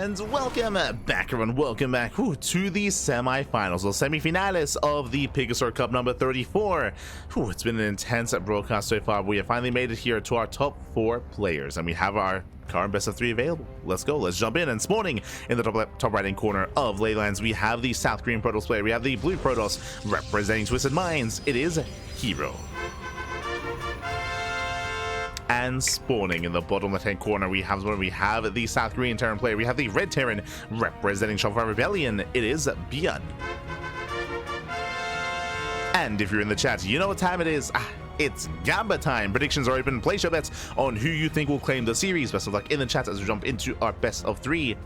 and welcome back, everyone. Welcome back to the semi-finals or semi-finales of the PiGosaur Cup number 34. It's been an intense broadcast so far. We have finally made it here to our top 4 players, and we have our current best of 3 available. Let's go. Let's jump in. And spawning in the top right-hand corner of Leylands, we have the South Green Protoss player. We have the Blue Protoss representing Twisted Minds. It is herO. And spawning in the bottom left-hand corner, we have the South Green Terran player. We have the Red Terran representing Shopify Rebellion. It is ByuN. And if you're in the chat, you know what time it is. It's Gamba time. Predictions are open. Place your bets on who you think will claim the series. Best of luck in the chat as we jump into our best of 3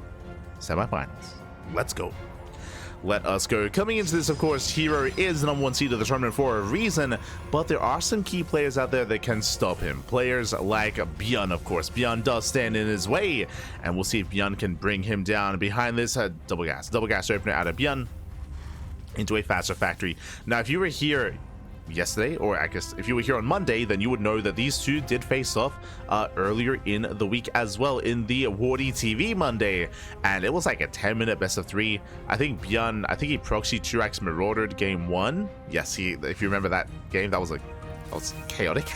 semifinals. Let's go. Let us go. Coming into this, of course, herO is the #1 seed of the tournament for a reason, but there are some key players out there that can stop him. Players like ByuN, of course. ByuN does stand in his way, and we'll see if ByuN can bring him down. Behind this, double gas opener out of ByuN into a faster factory. Now, if you were here yesterday, or I guess if you were here on Monday, then you would know that these two did face off earlier in the week as well in the Wardy TV Monday, and it was like a 10-minute best of 3. I think ByuN, he proxy 2x maraudered game 1. Yes, if you remember that game, that was chaotic.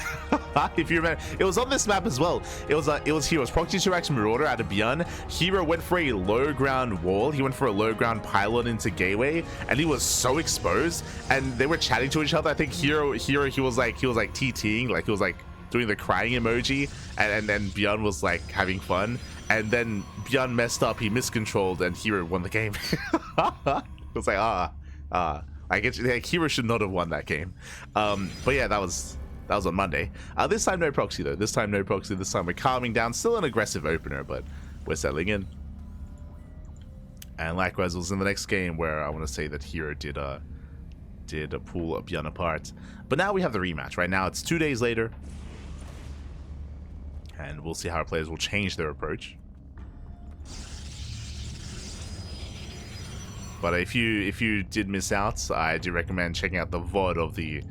If you remember, it was on this map as well. It was hero's proxy 2x marauder out of ByuN. herO went for a low ground wall. He went for a low ground pylon into gateway, and he was so exposed. And they were chatting to each other. I think herO he was like TTing, like he was like doing the crying emoji, and then ByuN was like having fun. And then ByuN messed up. He miscontrolled, and herO won the game. It was like I guess herO should not have won that game. But yeah, that was on Monday. This time no proxy though. This time no proxy. This time we're calming down. Still an aggressive opener, but we're settling in. And likewise, it was in the next game where I want to say that herO did pull ByuN apart. But now we have the rematch. Right now it's 2 days later, and we'll see how our players will change their approach. But if you did miss out, I do recommend checking out the VOD of the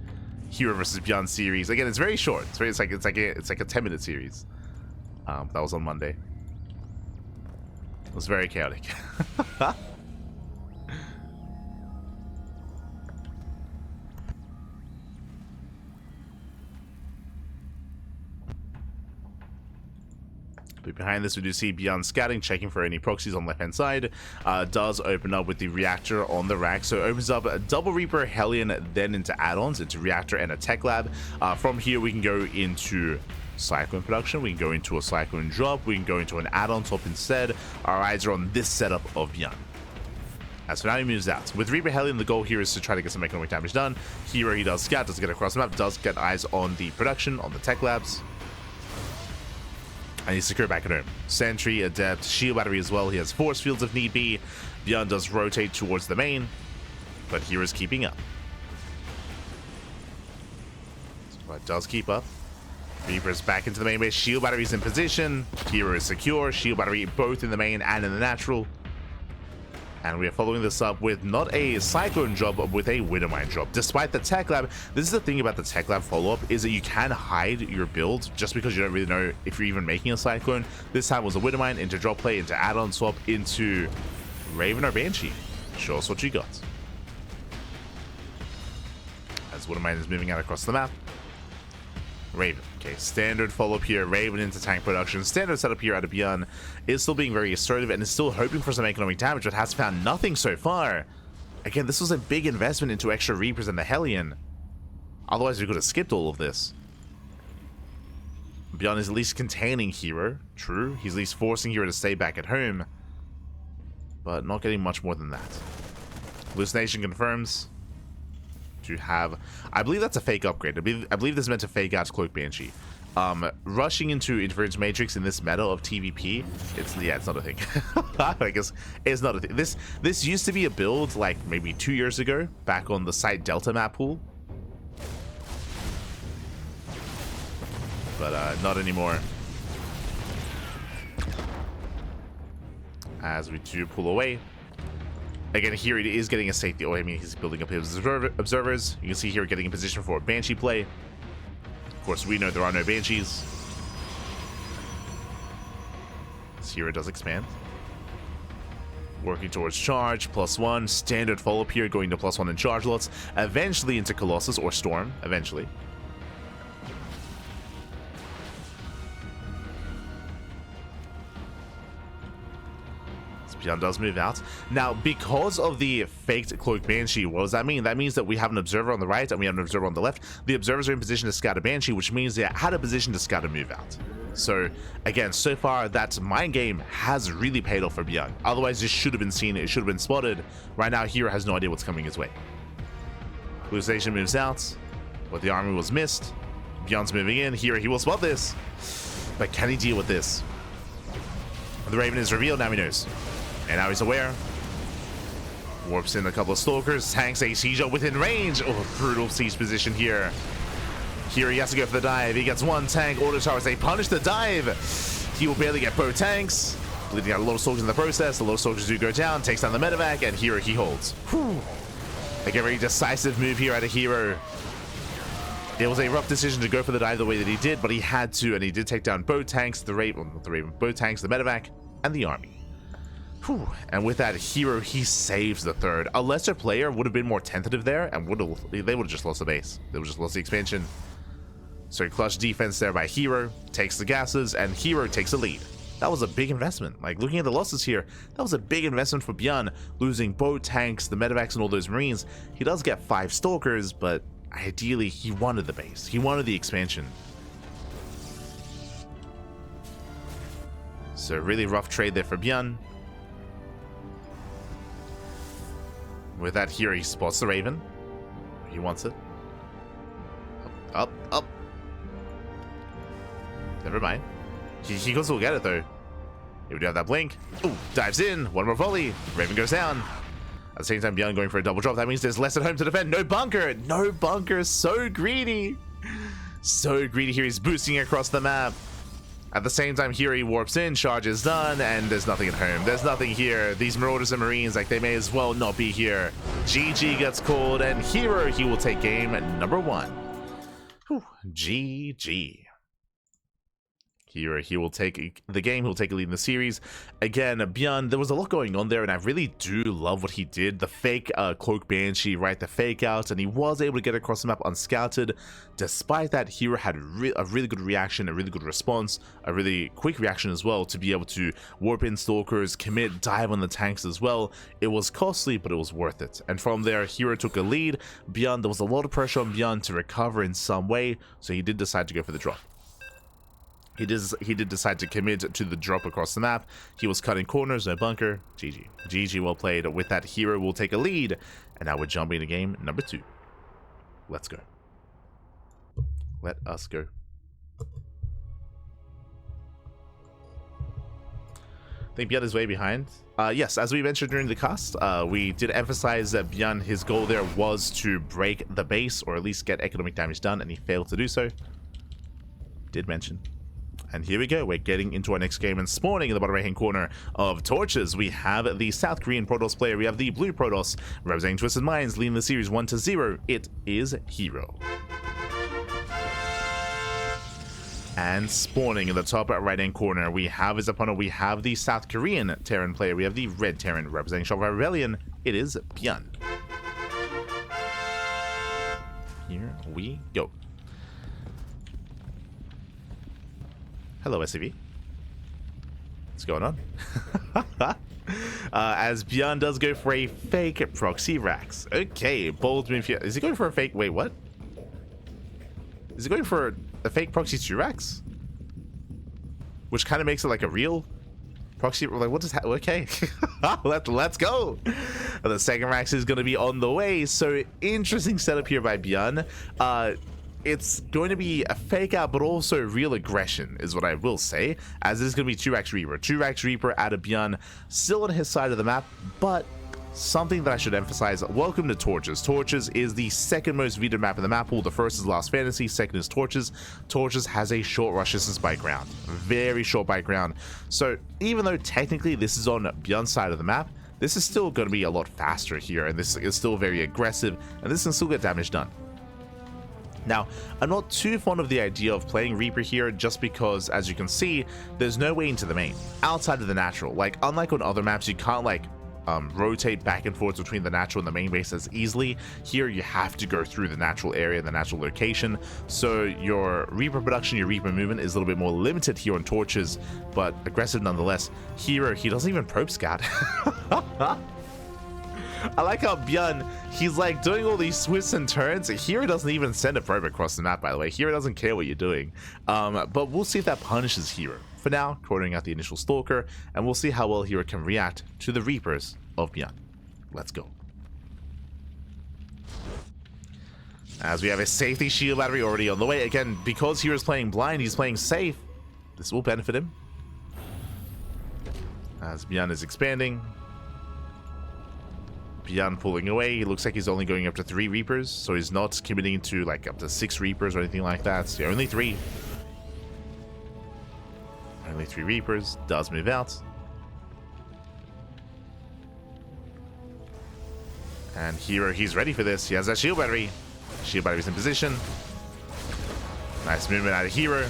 herO versus ByuN series. Again, it's very short. It's like a 10-minute series. That was on Monday. It was very chaotic. But behind this, we do see ByuN scouting, checking for any proxies on the left-hand side. Does open up with the reactor on the rack. So it opens up a double Reaper, Hellion, then into add-ons, into reactor and a tech lab. From here, we can go into Cyclone production. We can go into a Cyclone drop. We can go into an add-on top instead. Our eyes are on this setup of ByuN. As for now, he moves out. With Reaper Hellion, the goal here is to try to get some economic damage done. herO, he does scout, does get across the map, does get eyes on the production, on the tech labs. And he's secure back at home. Sentry, Adept, Shield Battery as well. He has Force Fields if need be. ByuN does rotate towards the main, but hero's keeping up. But does keep up. Reaper's back into the main base. Shield Battery's in position. herO is secure. Shield Battery both in the main and in the natural. And we are following this up with not a Cyclone drop, but with a Widowmine drop. Despite the Tech Lab, this is the thing about the Tech Lab follow-up, is that you can hide your build just because you don't really know if you're even making a Cyclone. This time was a Widowmine into drop play, into add-on swap, into Raven or Banshee. Show us what you got. As Widowmine is moving out across the map. Raven. Okay, standard follow-up here. Raven into tank production. Standard setup here out of ByuN is still being very assertive and is still hoping for some economic damage, but has found nothing so far. Again, this was a big investment into extra Reapers and the Hellion. Otherwise, we could have skipped all of this. ByuN is at least containing herO. True. He's at least forcing herO to stay back at home. But not getting much more than that. Hallucination confirms. To have, I believe that's a fake upgrade. I believe this is meant to fake out Cloak Banshee. Rushing into Interference Matrix in this meta of TVP, it's not a thing. I guess it's not a thing. This used to be a build like maybe 2 years ago, back on the site Delta map pool, but not anymore. As we do pull away. Again, here it is getting a safety. Oh, I mean, he's building up his observers. You can see here getting in position for a Banshee play. Of course, we know there are no Banshees. Here it does expand. Working towards charge, +1, standard follow-up here, going to +1 in charge lots, eventually into Colossus or Storm, eventually. ByuN does move out. Now, because of the faked Cloak Banshee, what does that mean? That means that we have an observer on the right and we have an observer on the left. The observers are in position to scout a Banshee, which means they're out of position to scout a move out. So, again, so far, that mind game has really paid off for ByuN. Otherwise, this should have been seen, it should have been spotted. Right now, herO has no idea what's coming his way. Blue Station moves out, but the army was missed. ByuN's moving in. herO, he will spot this. But can he deal with this? The Raven is revealed, now he knows. And now he's aware. Warps in a couple of Stalkers. Tanks a Sieger within range. Oh, brutal siege position here. herO, he has to go for the dive. He gets one tank. Auto towers, they punish the dive. He will barely get both tanks. Bleeding out a lot of soldiers in the process. A lot of soldiers do go down. Takes down the medevac. And herO, he holds. Whew. Like a very decisive move here out of herO. It was a rough decision to go for the dive the way that he did, but he had to, and he did take down both tanks, the Raven, not the Raven, both tanks, the medevac, and the army. Whew. And with that, herO, he saves the third. A lesser player would have been more tentative there, and they would have just lost the base. They would have just lost the expansion. So clutch defense there by herO, takes the gases, and herO takes the lead. That was a big investment. Like, looking at the losses here, that was a big investment for ByuN, losing both tanks, the medevacs, and all those marines. He does get 5 Stalkers, but ideally, he wanted the base. He wanted the expansion. So really rough trade there for ByuN. With that, here he spots the Raven. He wants it. Up, up, up. Never mind. He can still get it though. Here we do have that blink. Ooh, dives in. One more volley. Raven goes down. At the same time, ByuN going for a double drop. That means there's less at home to defend. No bunker. No bunker. So greedy. So greedy here. He's boosting across the map. At the same time, here he warps in, charge is done, and there's nothing at home. There's nothing here. These Marauders and Marines, like, they may as well not be here. GG gets called, and herO, he will take game number 1. Whew. GG. herO, he will take the game, he'll take a lead in the series. Again, ByuN, there was a lot going on there, and I really do love what he did. The fake Cloak Banshee, right? The fake out, and he was able to get across the map unscouted. Despite that, herO had a really good reaction, a really good response, a really quick reaction as well to be able to warp in Stalkers, commit, dive on the tanks as well. It was costly, but it was worth it. And from there, herO took a lead. ByuN, there was a lot of pressure on ByuN to recover in some way, so he did decide to go for the drop. He did decide to commit to the drop across the map. He was cutting corners, no bunker. GG. GG, well played. With that, herO will take a lead. And now we're jumping into game number 2. Let's go. Let us go. I think ByuN is way behind. Yes, as we mentioned during the cast, we did emphasize that ByuN, his goal there was to break the base, or at least get economic damage done, and he failed to do so. Did mention. And here we go, we're getting into our next game and spawning in the bottom right hand corner of Torches. We have the South Korean Protoss player, we have the Blue Protoss, representing Twisted Minds, leading the series 1-0. It is herO. And spawning in the top right hand corner, we have his opponent, we have the South Korean Terran player, we have the Red Terran, representing Shopify Rebellion. It is ByuN. Here we go. Hello, SCV. What's going on? As ByuN does go for a fake proxy Rax. Okay, bold move here. Is he going for a fake? Wait, what? Is he going for a fake proxy 2 Rax? Which kind of makes it like a real proxy. Like, what does that? Okay, let's go. The second Rax is going to be on the way. So interesting setup here by ByuN. It's going to be a fake out, but also real aggression, is what I will say, as this is going to be 2-Rax Reaper. 2-Rax Reaper out of ByuN, still on his side of the map, but something that I should emphasize, welcome to Torches. Torches is the second most vetoed map in the map pool. The first is Last Fantasy, second is Torches. Torches has a short rush distance by ground, very short by ground. So even though technically this is on ByuN's side of the map, this is still going to be a lot faster here, and this is still very aggressive, and this can still get damage done. Now, I'm not too fond of the idea of playing Reaper here just because, as you can see, there's no way into the main, outside of the natural. Like, unlike on other maps, you can't, like, rotate back and forth between the natural and the main base as easily. Here you have to go through the natural area, the natural location, so your Reaper production, your Reaper movement is a little bit more limited here on torches, but aggressive nonetheless. Here he doesn't even probe scout. I like how ByuN, he's like doing all these twists and turns. Here doesn't even send a probe across the map, by the way. Here doesn't care what you're doing. But we'll see if that punishes Hero. For now, cornering out the initial Stalker, and we'll see how well Hero can react to the Reapers of ByuN. Let's go. As we have a safety shield battery already on the way. Again, because Hero's playing blind, he's playing safe. This will benefit him. As ByuN is expanding. ByuN pulling away. He looks like he's only going up to 3 Reapers, so he's not committing to like up to 6 Reapers or anything like that. So only 3. Only 3 Reapers. Does move out. And Hero, he's ready for this. He has that shield battery. Shield battery's in position. Nice movement out of Hero.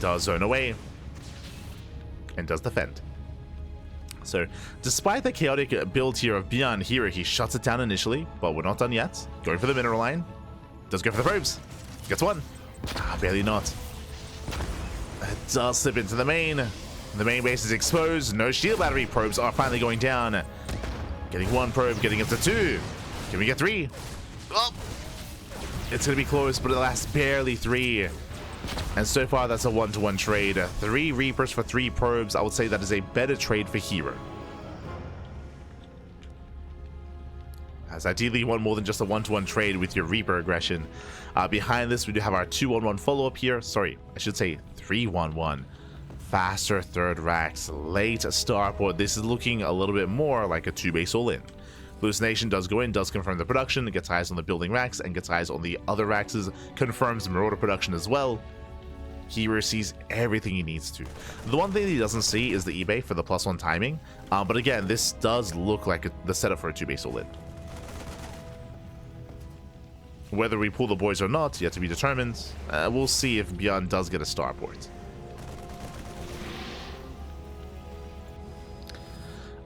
Does zone away. And does defend. So, despite the chaotic build here of ByuN, Hero, he shuts it down initially, but we're not done yet. Going for the mineral line. Does go for the probes. Gets one. Barely not. It does slip into the main. The main base is exposed. No shield battery. Probes are finally going down. Getting 1 probe, getting up to 2. Can we get 3? Oh! It's going to be close, but it lasts barely 3. And so far, that's a 1-to-1 trade. 3 Reapers for 3 probes. I would say that is a better trade for Hero. As ideally, you want more than just a 1-to-1 trade with your Reaper aggression. Behind this, we do have our 2-1-1 follow-up here. Sorry, I should say 3-1-1. Faster third racks, late starport. This is looking a little bit more like a 2-base all-in. Hallucination does go in, does confirm the production, gets eyes on the building racks, and gets eyes on the other racks, confirms Marauder production as well. Hero sees everything he needs to. The one thing he doesn't see is the eBay for the +1 timing, but again, this does look like the setup for a 2-base all-in. Whether we pull the boys or not, yet to be determined. We'll see if ByuN does get a starport.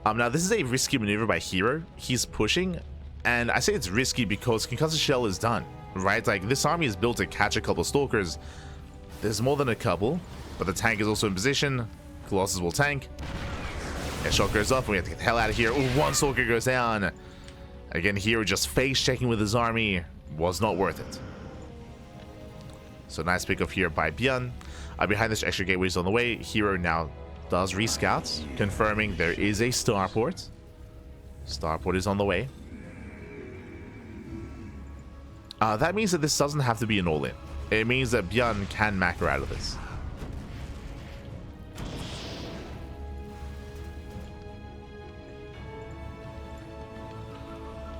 Now, this is a risky maneuver by Hero. He's pushing, and I say it's risky because Concussive Shell is done, right? Like, this army is built to catch a couple Stalkers. There's more than a couple, but the tank is also in position. Colossus will tank. And shot goes up, and we have to get the hell out of here. Ooh, 1 Stalker goes down. Again, Hero just face-checking with his army. Was not worth it. So, nice pickup here by ByuN. Behind this, extra gateways on the way. Hero now does rescouts, confirming there is a starport. Starport is on the way. That means that this doesn't have to be an all-in. It means that ByuN can macro out of this.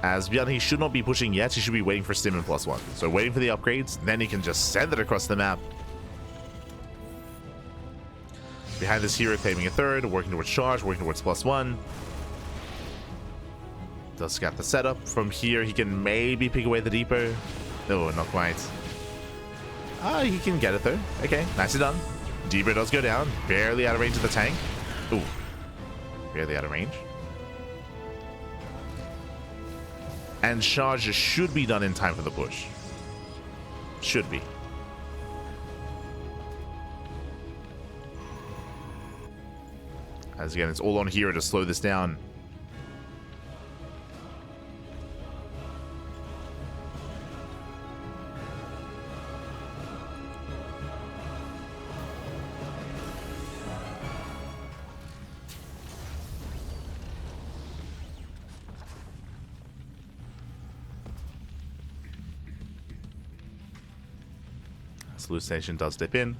As ByuN, he should not be pushing yet. He should be waiting for Stim and +1. So waiting for the upgrades, then he can just send it across the map. Behind this, Hero claiming a 3rd, working towards charge, working towards +1. Does scout the setup. From here, he can maybe pick away the depot. No, not quite. He can get it though. Okay, nicely done. Depot does go down, barely out of range of the tank. Ooh, barely out of range. And charge should be done in time for the push. Should be. As again, it's all on Hero to slow this down. Hallucination does dip in.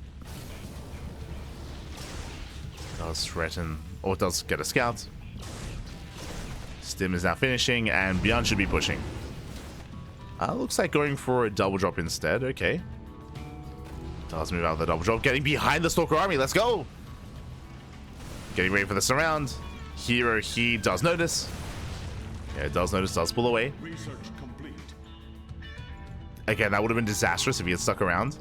Does threaten, or does get a scout. Stim is now finishing, and ByuN should be pushing. Looks like going for a double drop instead. Okay. Does move out of the double drop, getting behind the Stalker army. Let's go. Getting ready for the surround. Hero, he does notice. Yeah, does notice, does pull away. Research complete. Again, that would have been disastrous if he had stuck around.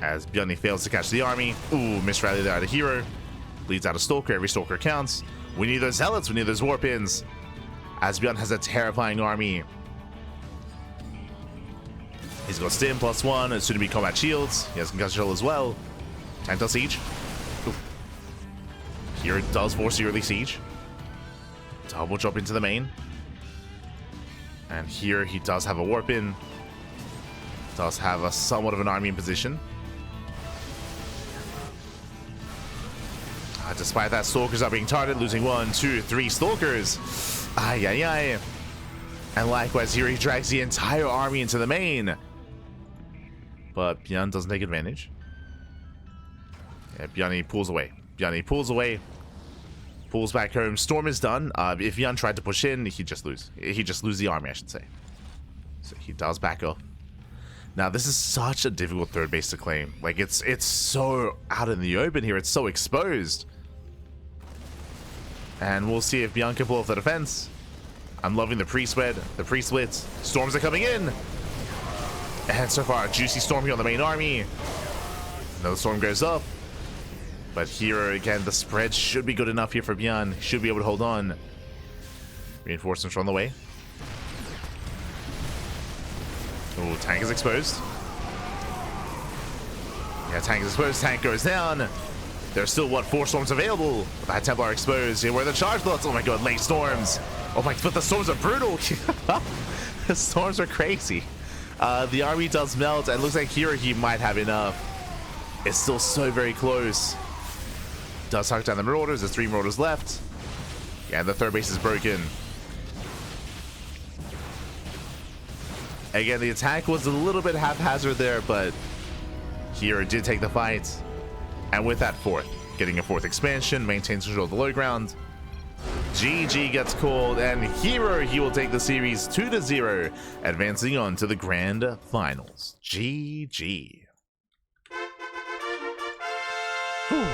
As ByuN fails to catch the army. Ooh, misrally there out of Hero. Bleeds out a Stalker. Every Stalker counts. We need those Zealots. We need those Warp-ins. As ByuN has a terrifying army. He's got Stim +1. Soon to be Combat Shields. He has Concussion Shield as well. Tank Siege. Oof. Here it does force the early Siege. Double jump into the main. And here he does have a Warp-in. Does have a somewhat of an army in position. Despite that, Stalkers are being targeted, losing 1, 2, 3 Stalkers. Ay, ay, ay. And likewise, here he drags the entire army into the main. But ByuN doesn't take advantage. Yeah, ByuN pulls away. ByuN pulls away. Pulls back home. Storm is done. If ByuN tried to push in, he'd just lose. He'd just lose the army, I should say. So he does back up. Now, this is such a difficult third base to claim. Like, it's so out in the open here. It's so exposed. And we'll see if ByuN can pull off the defense. I'm loving the pre-spread, the pre-splits. Storms are coming in. And so far, juicy storm here on the main army. Another storm goes up. But here, again, the spread should be good enough here for ByuN. Should be able to hold on. Reinforcements are on the way. Oh, tank is exposed. Yeah, tank is exposed. Tank goes down. There's still, what, 4 storms available. That Templar exposed. Here were the charge bullets. Oh my god, late storms. Oh my, but the storms are brutal. The storms are crazy. The army does melt, and it looks like here he might have enough. It's still so very close. Does hunt down the Marauders. There's 3 Marauders left. Yeah, and the third base is broken. Again, the attack was a little bit haphazard there, but here did take the fight. And with that 4th, getting a 4th expansion, maintains control of the low ground. GG gets called, and herO, he will take the series 2-0, advancing on to the grand finals. GG. Whew.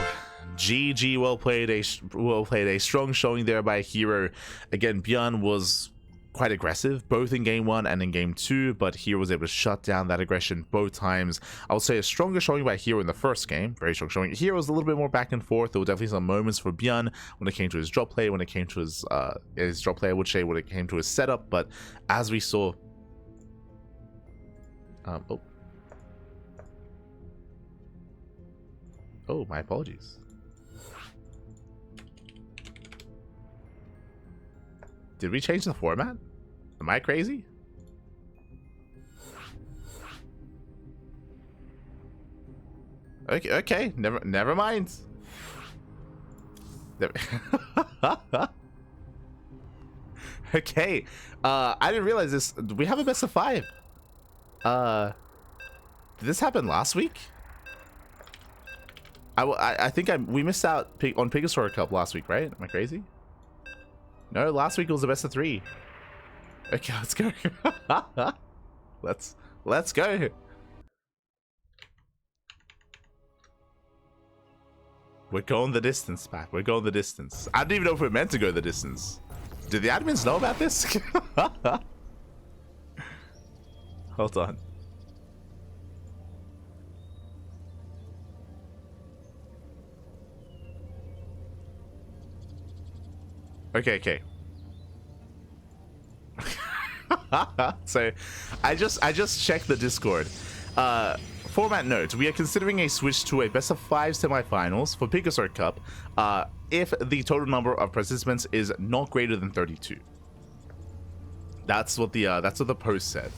GG, well played. A strong showing there by herO. Again, ByuN was quite aggressive, both in game 1 and in game 2, but herO was able to shut down that aggression both times. I would say a stronger showing by herO in the first game, very strong showing. herO was a little bit more back and forth. There were definitely some moments for ByuN when it came to his drop play, when it came to his drop play, I would say, when it came to his setup, but as we saw... Oh, my apologies. Did we change the format? Am I crazy? Okay, never mind. Okay, I didn't realize this. We have a best of 5. Did this happen last week? I think we missed out on PiGosaur Cup last week, right? Am I crazy? No, last week was the best of 3. Okay, let's go. let's go. We're going the distance, Pat. We're going the distance. I don't even know if we're meant to go the distance. Did the admins know about this? Hold on. Okay. So I just checked the Discord. Format note: we are considering a switch to a best of 5 semifinals for PiGosaur Cup if the total number of participants is not greater than 32. That's what the post said,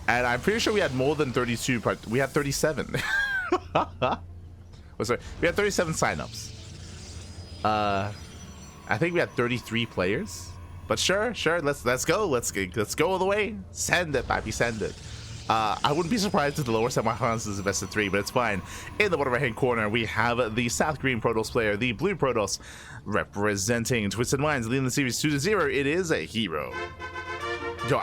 and I'm pretty sure we had more than 32. We had 37. Oh, sorry, we had 37 signups. I think we had 33 players, but sure, let's go all the way. Send it, baby, send it. I wouldn't be surprised if the lower semifinals is the best of 3, but it's fine. In the bottom right hand corner, we have the South Green Protoss player, the Blue Protoss, representing Twisted Minds, leading the series 2-0. It is a herO. Yo,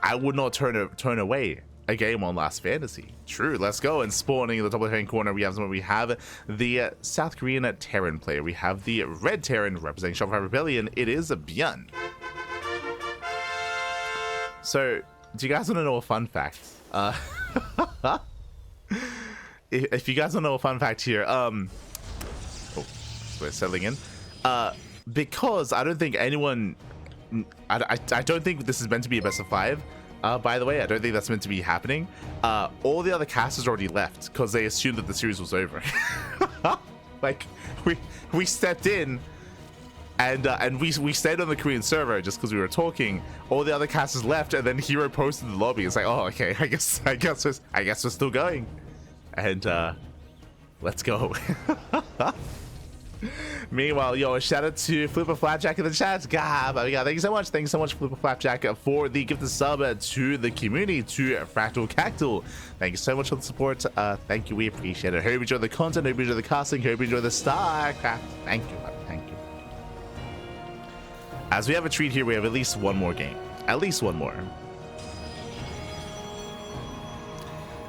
I would not turn away a game on Last Fantasy. True, let's go. And spawning in the top left-hand corner, we have the South Korean Terran player. We have the Red Terran representing Shopify Rebellion. It is a ByuN. So, do you guys want to know a fun fact? If you guys don't know a fun fact here, Oh, so we're settling in. Because I don't think anyone... I don't think this is meant to be a best of 5. By the way, I don't think that's meant to be happening. All the other casters already left because they assumed that the series was over. Like, we stepped in and we stayed on the Korean server just because we were talking. All the other casters left, and then herO posted the lobby. It's like, oh, okay, I guess we're still going. And let's go. Meanwhile, yo, a shout out to Flipper Flapjack in the chat. God, my God, thank you so much. Thank you so much, Flipper Flapjack, for the gifted sub to the community, to Fractal Cactal. Thank you so much for the support. Thank you, we appreciate it. Hope you enjoy the content, hope you enjoy the casting, hope you enjoy the StarCraft. Thank you, thank you. As we have a treat here, we have at least one more game. At least one more.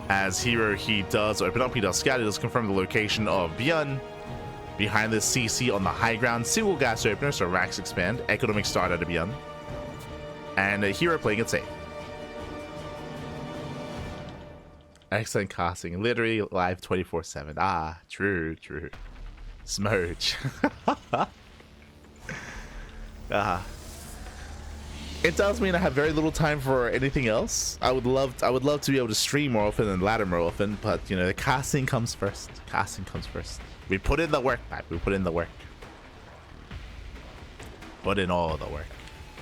As herO, he does open up, he does scout, he does confirm the location of ByuN. Behind the CC on the high ground, single gas opener, so racks expand, economic start out of ByuN. And herO playing it safe. Excellent casting, literally live 24/7. Ah, true. Smooch. It does mean I have very little time for anything else. I would love to be able to stream more often and ladder more often, but you know, the casting comes first. Casting comes first. We put in the work, man. We put in the work. Put in all the work.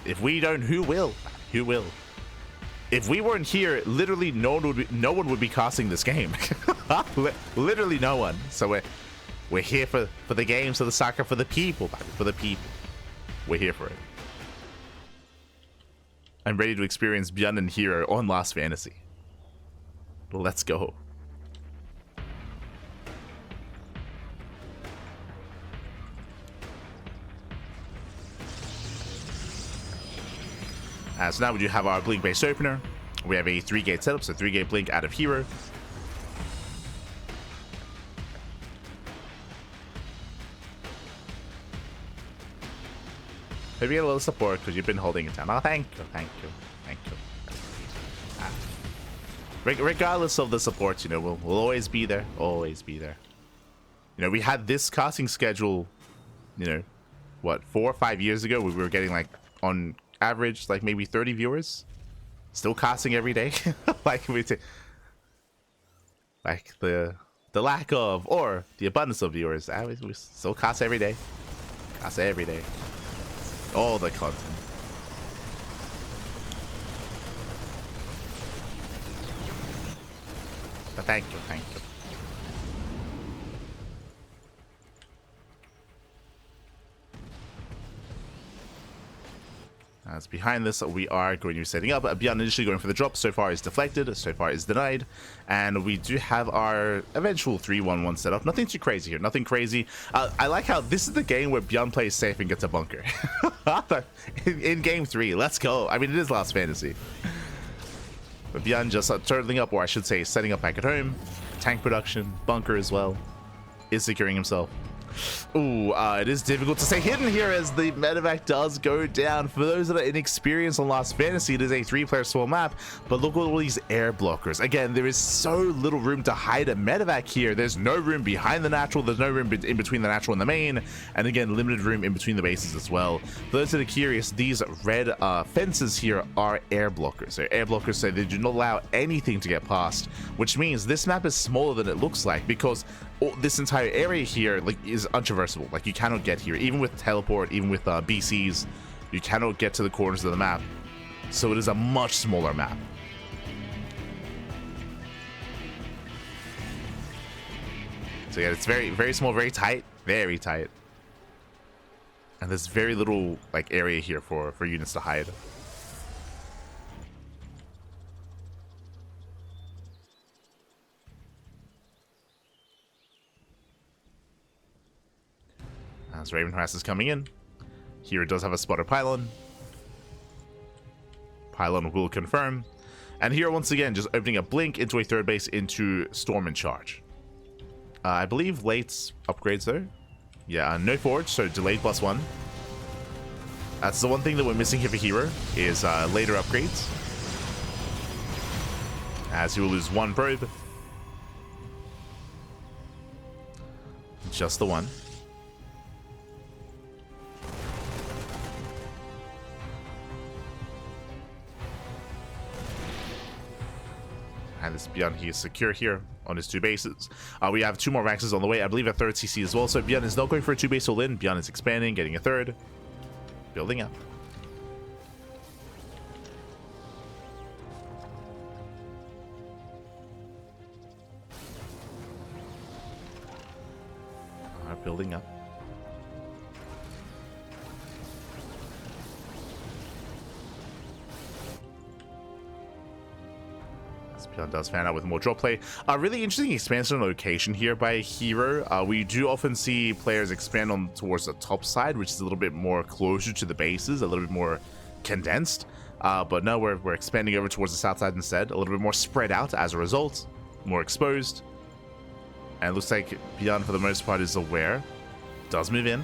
If we don't, who will? Who will? If we weren't here, literally no one would be casting this game. Literally no one. So we're here for the games, for the soccer, for the people, man. For the people. We're here for it. I'm ready to experience ByuN and herO on Last Fantasy. Let's go. So now we do have our blink base opener. We have a 3-gate setup, so 3-gate blink out of herO. Maybe get a little support because you've been holding it down. Oh, thank you. Regardless of the support, you know, we'll always be there. Always be there. You know, we had this casting schedule, you know, what, 4 or 5 years ago. We were getting like on average like maybe 30 viewers. Still casting every day. Like the lack of or the abundance of viewers. We still cast every day. Cast every day. All the content. But thank you. As behind this, we are going to be setting up. ByuN initially going for the drop. So far is deflected. So far is denied. And we do have our eventual 3-1-1 setup. Nothing too crazy here. Nothing crazy. I like how this is the game where ByuN plays safe and gets a bunker. in game 3. Let's go. I mean, it is Last Fantasy. But ByuN just turtling up, or I should say setting up back at home. Tank production. Bunker as well. Is securing himself. Ooh, it is difficult to stay hidden here as the medevac does go down. For those that are inexperienced on Last Fantasy, it is a 3-player small map, but look at all these air blockers. Again, there is so little room to hide a medevac here. There's no room behind the natural, there's no room in between the natural and the main, and again, limited room in between the bases as well. For those that are curious, these red fences here are air blockers. They're air blockers, so they do not allow anything to get past, which means this map is smaller than it looks like, because this entire area here is untraversable. Like, you cannot get here, even with teleport, even with BCs, you cannot get to the corners of the map. So it is a much smaller map. So yeah, it's very, very small, very tight, and there's very little like area here for units to hide. As Raven Harass is coming in. Here it does have a spotter pylon. Pylon will confirm. And here once again, just opening a blink into a third base into Storm and Charge. I believe late upgrades though. Yeah, no forge, so delayed +1. That's the one thing that we're missing here for herO, is later upgrades. As he will lose 1 probe. Just the one. And it's ByuN. He is secure here on his 2 bases. We have 2 more Maxes on the way. I believe a 3rd CC as well. So ByuN is not going for a 2-base all-in. ByuN is expanding, getting a 3rd. Building up. Building up. ByuN does fan out with more draw play. Really interesting expansion location here by herO. We do often see players expand on towards the top side, which is a little bit more closer to the bases, a little bit more condensed. But no, we're expanding over towards the south side instead, a little bit more spread out as a result, more exposed. And it looks like ByuN for the most part is aware. Does move in.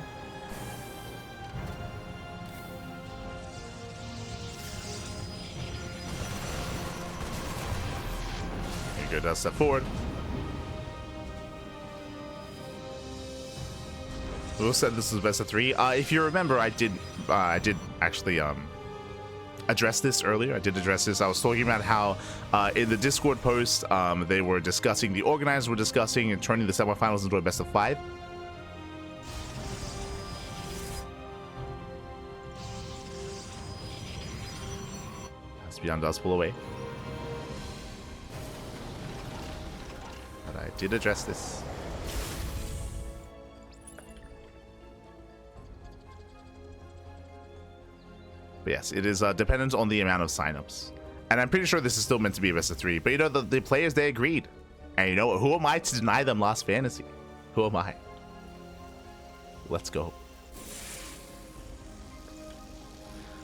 Here you go, does step forward. We'll said this is best of 3. If you remember, I did actually address this earlier. I did address this. I was talking about how in the Discord post they were discussing, the organizers were discussing and turning the semifinals into a best of 5. As ByuN does pull away. But I did address this. But yes, it is dependent on the amount of signups. And I'm pretty sure this is still meant to be a best of 3. But you know, the players, they agreed. And you know what? Who am I to deny them Last Fantasy? Who am I? Let's go.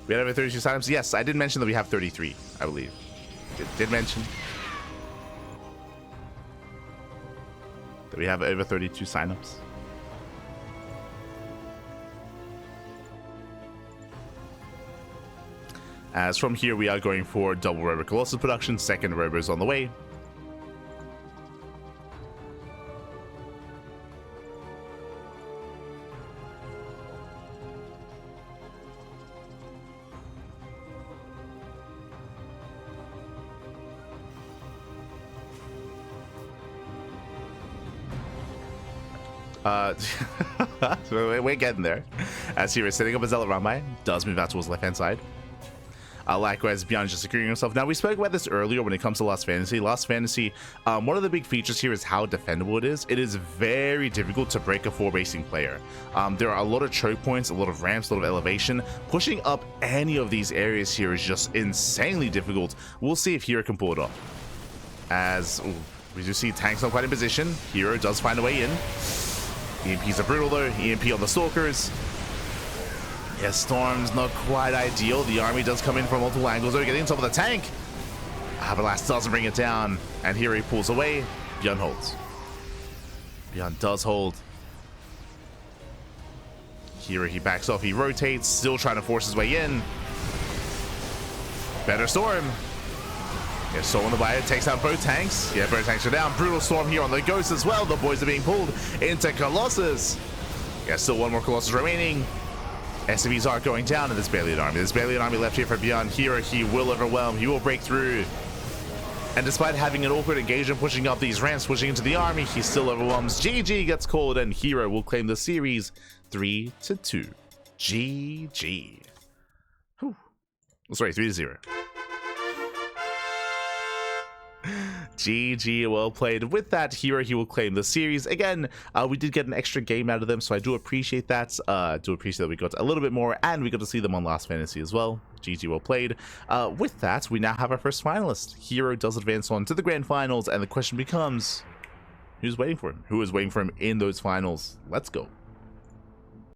We had over 32 signups. Yes, I did mention that we have 33, I believe. Did mention that we have over 32 signups. As from here, we are going for double Robo Colossus production. 2nd Robo is on the way. So we're getting there. As he is setting up a Zealot Ramai, does move out towards the left-hand side. Likewise, ByuN just securing himself. Now, we spoke about this earlier when it comes to Last Fantasy. Last Fantasy, one of the big features here is how defendable it is. It is very difficult to break a 4-basing player. There are a lot of choke points, a lot of ramps, a lot of elevation. Pushing up any of these areas here is just insanely difficult. We'll see if herO can pull it off. As we do see tanks not quite in position. herO does find a way in. EMPs are brutal though. EMP on the Stalkers. Yes, Storm's not quite ideal. The army does come in from multiple angles. They're getting on top of the tank. But Blast doesn't bring it down. And here he pulls away. ByuN holds. ByuN does hold. Here he backs off. He rotates. Still trying to force his way in. Better Storm. Yeah, Storm on the buyer. Takes out both tanks. Yeah, both tanks are down. Brutal Storm here on the Ghost as well. The boys are being pulled into Colossus. Yeah, still one more Colossus remaining. SCVs are going down, and there's barely an army. There's barely an army left here for ByuN. herO, he will overwhelm. He will break through. And despite having an awkward engagement, pushing up these ramps, pushing into the army, he still overwhelms. GG gets called, and herO will claim the series 3-2. GG. Whew. Sorry, 3-0. GG, well played. With that, herO, he will claim the series. Again, we did get an extra game out of them, so I do appreciate that. Do appreciate that we got a little bit more, and we got to see them on Last Fantasy as well. GG, well played. With that, we now have our first finalist. herO does advance on to the grand finals, and the question becomes, who's waiting for him? Who is waiting for him in those finals? Let's go.